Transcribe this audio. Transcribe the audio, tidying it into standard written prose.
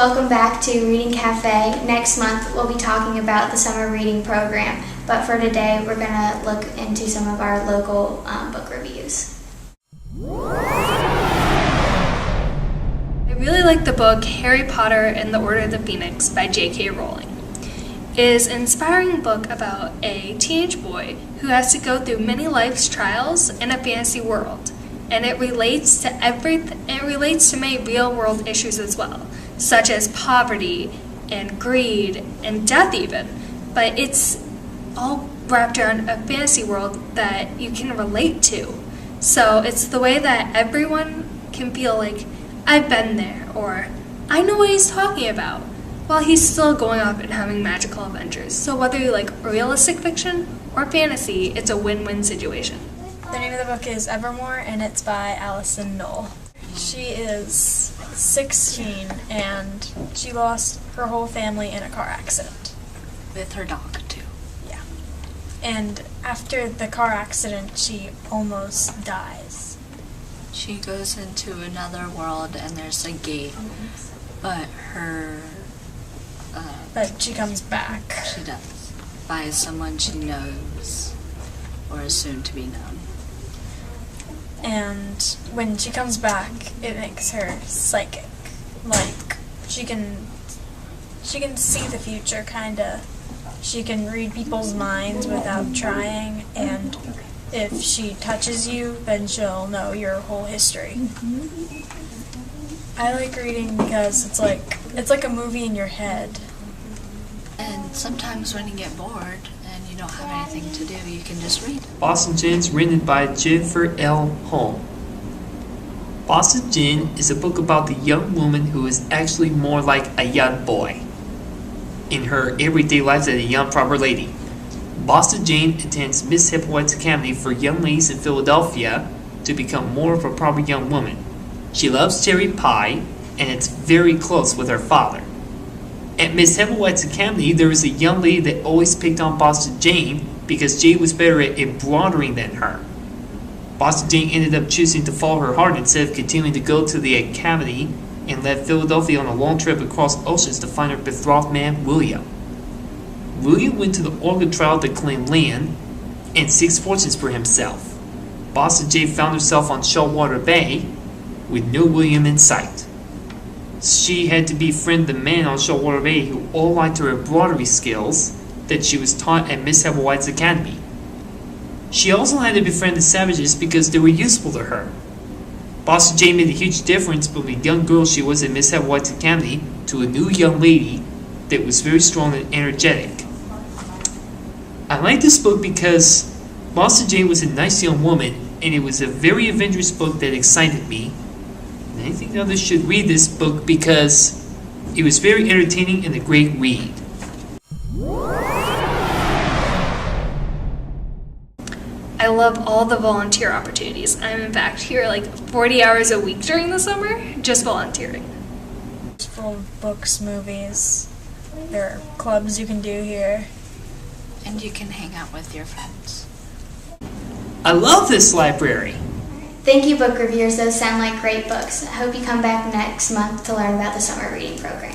Welcome back to Reading Cafe. Next month we'll be talking about the summer reading program, but for today we're going to look into some of our local book reviews. I really like the book Harry Potter and the Order of the Phoenix by J.K. Rowling. It is an inspiring book about a teenage boy who has to go through many life's trials in a fantasy world, and it relates to many real-world issues as well, such as poverty and greed and death even, but it's all wrapped around a fantasy world that you can relate to. So it's the way that everyone can feel like, I've been there, or I know what he's talking about, while he's still going off and having magical adventures. So whether you like realistic fiction or fantasy, it's a win-win situation. The name of the book is Evermore, and it's by Alison Knoll. She is 16, and she lost her whole family in a car accident. With her dog, too. Yeah. And after the car accident, she almost dies. She goes into another world, and there's a gate, but But she comes back. She does. By someone she knows, or is soon to be known. And when she comes back, it makes her psychic. Like, she can see the future, kinda. She can read people's minds without trying, and if she touches you, then she'll know your whole history. I like reading because it's like a movie in your head. And sometimes when you get bored and you don't have anything to do, you can just read. Boston Gin is written by Jennifer L. Holm. Boston Gin is a book about the young woman who is actually more like a young boy in her everyday life as a young proper lady. Boston Jane attends Miss Hippolyte's Academy for young ladies in Philadelphia to become more of a proper young woman. She loves cherry pie, and it's very close with her father. At Miss Hippolyte's Academy, there was a young lady that always picked on Boston Jane because Jane was better at embroidering than her. Boston Jane ended up choosing to follow her heart instead of continuing to go to the academy and left Philadelphia on a long trip across oceans to find her betrothed man, William. William went to the Oregon trial to claim land and seek fortunes for himself. Boston Jane found herself on Saltwater Bay with no William in sight. She had to befriend the men on Saltwater Bay who all liked her embroidery skills that she was taught at Miss Hippolyte's Academy. She also had to befriend the savages because they were useful to her. Boston Jane made a huge difference from the young girl she was at Miss Hippolyte's Academy to a new young lady that was very strong and energetic. I like this book because Boston Jane was a nice young woman, and it was a very adventurous book that excited me. And I think others should read this book because it was very entertaining and a great read. I love all the volunteer opportunities. I'm in fact here like 40 hours a week during the summer, just volunteering. It's full of books, movies. There are clubs you can do here. And you can hang out with your friends. I love this library. Thank you, book reviewers. Those sound like great books. I hope you come back next month to learn about the summer reading program.